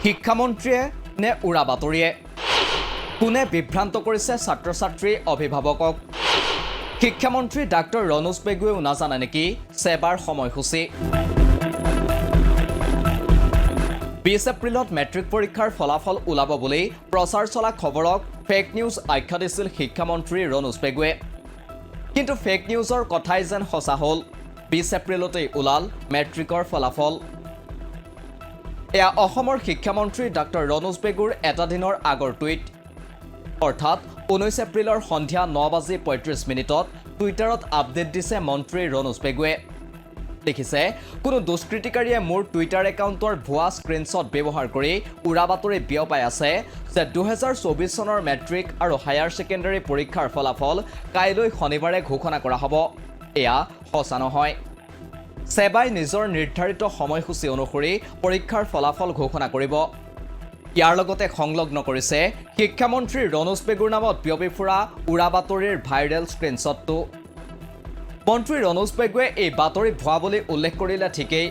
শিক্ষামন্ত্ৰীয়ে নে উৰা বাতৰিয়ে কোনে বিভ্ৰান্ত কৰিছে ছাত্ৰ ছাত্ৰী অভিভাৱকক শিক্ষামন্ত্ৰী ডাক্তৰ ৰনোজ পেগুৱেও নাজানে নেকি সেবাৰ সময়সূচী 20 এপ্ৰিলত মেট্ৰিক পৰীক্ষাৰ ফলাফল ওলাব বুলি প্ৰচাৰ চলা খবৰক ফেক নিউজ আখ্যা দিছিল শিক্ষামন্ত্ৰী ৰনোজ পেগুৱে কিন্তু ফেক নিউজৰ কথাই যেন সঁচা হ'ল 20 এপ্ৰিলতেই ওলাল মেট্ৰিকৰ ফলাফল এয়া অসমৰ শিক্ষামন্ত্ৰী ডাক্তৰ ৰনোজ পেগুৰ এটা দিনৰ আগৰ টুইট অৰ্থাৎ 19 এপ্ৰিলৰ সন্ধিয়া 9:35 টুইটাৰত আপডেট দিছে মন্ত্ৰী ৰনোজ পেগুৱে লিখিছে কোনো দুষ্কৃতিকাৰীয়ে মোৰ টুইটাৰ একাউণ্টৰ ভুৱা স্ক্ৰীনশ্বট ব্যৱহাৰ কৰি উৰা বাতৰি বিয়পাই আছে যে 2024 চনৰ মেট্ৰিক আৰু হায়াৰ ছেকেণ্ডাৰী পৰীক্ষাৰ ফলাফল কাইলৈ শনিবাৰে ঘোষণা কৰা হ'ব এয়া সঁচা নহয় সেবাই নিজৰ নিৰ্ধাৰিত সময়সূচী অনুসৰি পৰীক্ষাৰ ফলাফল ঘোষণা কৰিব ইয়াৰ লগতে সংলগ্ন কৰিছে শিক্ষামন্ত্ৰী ৰনোজ পেগুৰ নামত বিয়পি ফুৰা উৰা বাতৰিৰ ভাইৰেল স্ক্ৰীনশ্বটটো মন্ত্ৰী ৰনোজ পেগুৱে এই বাতৰি ভুৱা বুলি উল্লেখ কৰিলে ঠিকেই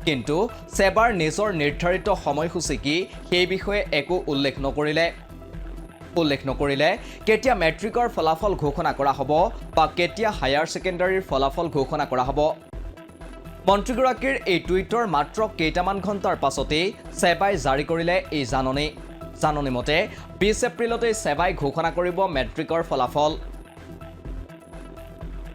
কিন্তু সেবাৰ নিজৰ নিৰ্ধাৰিত সময়সূচী কি সেই বিষয়ে একো উল্লেখ নকৰিলে কেতিয়া মেট্ৰিকৰ ফলাফল ঘোষণা কৰা হ'ব বা কেতিয়া হায়াৰ ছেকেণ্ডাৰীৰ ফলাফল ঘোষণা কৰা হ'ব মন্ত্ৰীগৰাকীৰ এই টুইটৰ মাত্ৰ কেইটামান ঘণ্টাৰ পাছতেই সেবাই জাৰি কৰিলে এই জাননী মতে 20 এপ্ৰিলতেই সেবাই ঘোষণা কৰিব মেট্ৰিকৰ ফলাফল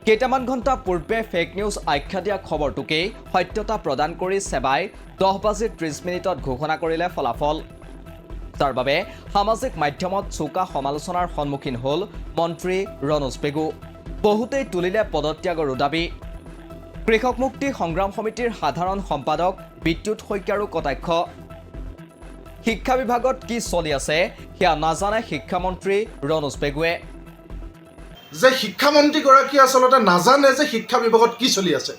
কেইটামান ঘণ্টা পূৰ্বে ফেক নিউজ আখ্যা দিয়া খবৰটোকেই সত্যতা প্ৰদান কৰি সেবাই 10:30 ঘোষণা কৰিলে ফলাফল যাৰ বাবে সামাজিক মাধ্যমত চোকা সমালোচনাৰ সন্মুখীন হ'ল মন্ত্ৰী ৰনোজ পেগু বহুতেই তুলিলে পদত্যাগৰ দাবী কৃষক মুক্তি সংগ্ৰাম সমিতিৰ সাধাৰণ সম্পাদক বিদ্যুৎ শইকীয়াৰো কটাক্ষ শিক্ষা বিভাগত কি চলি আছে সেয়া নাজানে শিক্ষামন্ত্ৰী ৰনোজ পেগুৱে যে শিক্ষামন্ত্ৰীগৰাকী আচলতে নাজানে যে শিক্ষা বিভাগত কি চলি আছে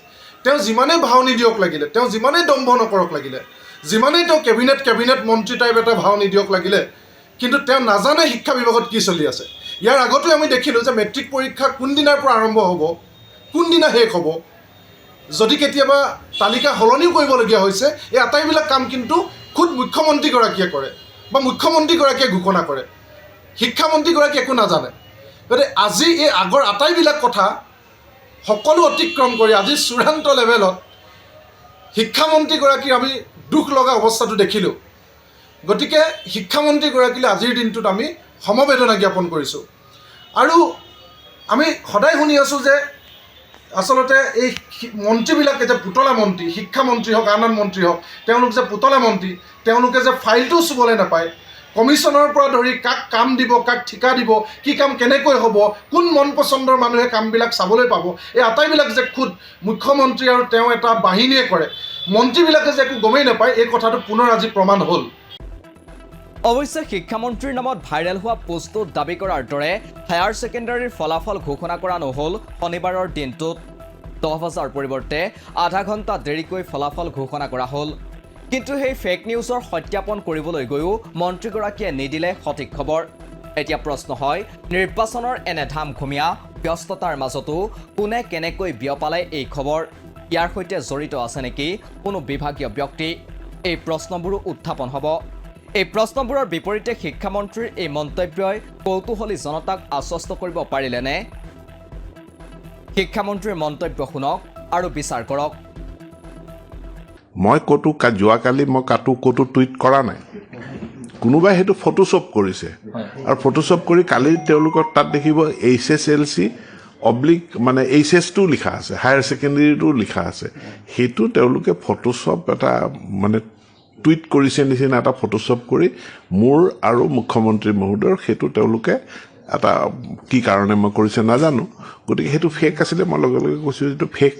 তেওঁ যিমানেই ভাও নিদিয়ক লাগিলে তেওঁ যিমানেই দম্ভ নকৰক লাগিলে যিমানেই তেওঁ কেবিনেট মন্ত্ৰী টাইপ এটা ভাও নিদিয়ক লাগিলে কিন্তু তেওঁ নাজানে শিক্ষা বিভাগত কি চলি আছে ইয়াৰ আগতো আমি দেখিলোঁ যে মেট্ৰিক পৰীক্ষা কোনদিনাৰ পৰা আৰম্ভ হ'ব কোনদিনা শেষ হ'ব যদি কেতিয়াবা তালিকা সলনিও কৰিবলগীয়া হৈছে এই আটাইবিলাক কাম কিন্তু খুদ মুখ্যমন্ত্ৰীগৰাকীয়ে কৰে বা মুখ্যমন্ত্ৰীগৰাকীয়ে ঘোষণা কৰে শিক্ষামন্ত্ৰীগৰাকীয়ে একো নাজানে গতিকে আজি এই আগৰ আটাইবিলাক কথা সকলো অতিক্ৰম কৰি আজি চূড়ান্ত লেভেলত শিক্ষামন্ত্ৰীগৰাকীৰ আমি দুখ লগা অৱস্থাটো দেখিলোঁ গতিকে শিক্ষামন্ত্ৰীগৰাকীলৈ আজিৰ দিনটোত আমি সমবেদনা জ্ঞাপন কৰিছোঁ আৰু আমি সদায় শুনি আছোঁ যে আচলতে এই মন্ত্ৰীবিলাকে যে পুতলা মন্ত্ৰী শিক্ষামন্ত্ৰী হওক আন মন্ত্ৰী হওক তেওঁলোক যে পুতলা মন্ত্ৰী তেওঁলোকে যে ফাইলটো চুবলৈ নাপায় কমিশ্যনৰ পৰা ধৰি কাক কাম দিব কাক ঠিকা দিব কি কাম কেনেকৈ হ'ব কোন মন পচন্দৰ মানুহে কামবিলাক চাবলৈ পাব এই আটাইবিলাক যে খুদ মুখ্যমন্ত্ৰী আৰু তেওঁ এটা বাহিনীয়ে কৰে মন্ত্ৰীবিলাকে যে একো গমেই নাপায় এই কথাটো পুনৰ আজি প্ৰমাণ হ'ল অৱশ্যে শিক্ষামন্ত্ৰীৰ নামত ভাইৰেল হোৱা পোষ্টটোত দাবী কৰাৰ দৰে হায়াৰ ছেকেণ্ডাৰীৰ ফলাফল ঘোষণা কৰা নহ'ল শনিবাৰৰ দিনটোত 10 বজাৰ পৰিৱৰ্তে আধা ঘণ্টা দেৰিকৈ ফলাফল ঘোষণা কৰা হ'ল কিন্তু সেই ফেক নিউজৰ সত্যাপন কৰিবলৈ গৈও মন্ত্ৰীগৰাকীয়ে নিদিলে সঠিক খবৰ এতিয়া প্ৰশ্ন হয় নিৰ্বাচনৰ এনে ধামখুমীয়া ব্যস্ততাৰ মাজতো কোনে কেনেকৈ বিয়পালে এই খবৰ ইয়াৰ সৈতে জড়িত আছে নেকি কোনো বিভাগীয় ব্যক্তি এই প্ৰশ্নবোৰো উত্থাপন হ'ব এই প্ৰশ্নবোৰৰ বিপৰীতে শিক্ষামন্ত্ৰীৰ এই মন্তব্যই কৌতূহলী জনতাক আশ্বস্ত কৰিব পাৰিলেনে শিক্ষামন্ত্ৰীৰ মন্তব্য শুনক আৰু বিচাৰ কৰক মই যোৱাকালি মই ক'তো টুইট কৰা নাই কোনোবাই সেইটো ফটোশ্বপ কৰিছে আৰু ফটোশ্বপ কৰি কালি তেওঁলোকৰ তাত দেখিব HSLC মানে HSটো লিখা আছে হায়াৰ ছেকেণ্ডেৰীটো লিখা আছে সেইটো তেওঁলোকে ফটোশ্বপ এটা মানে টুইট কৰিছে নিচিনা এটা ফটোশ্বপ কৰি মোৰ আৰু মুখ্যমন্ত্ৰী মহোদয়ৰ সেইটো তেওঁলোকে এটা কি কাৰণে মই কৰিছে নাজানো গতিকে সেইটো ফেক আছিলে মই লগে লগে কৈছোঁ সেইটো ফেক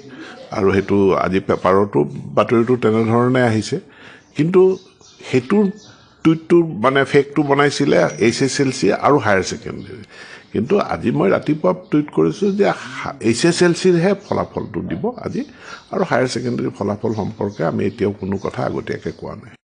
আৰু সেইটো আজি পেপাৰতো বাতৰিটো তেনেধৰণে আহিছে কিন্তু সেইটো টুইটটো মানে ফেকটো বনাইছিলে HSLC আৰু হায়াৰ ছেকেণ্ডেৰী কিন্তু আজি মই ৰাতিপুৱা টুইট কৰিছোঁ যে HSLCৰহে ফলাফলটো দিব আজি আৰু হায়াৰ ছেকেণ্ডেৰীৰ ফলাফল সম্পৰ্কে আমি এতিয়াও কোনো কথা আগতীয়াকৈ কোৱা নাই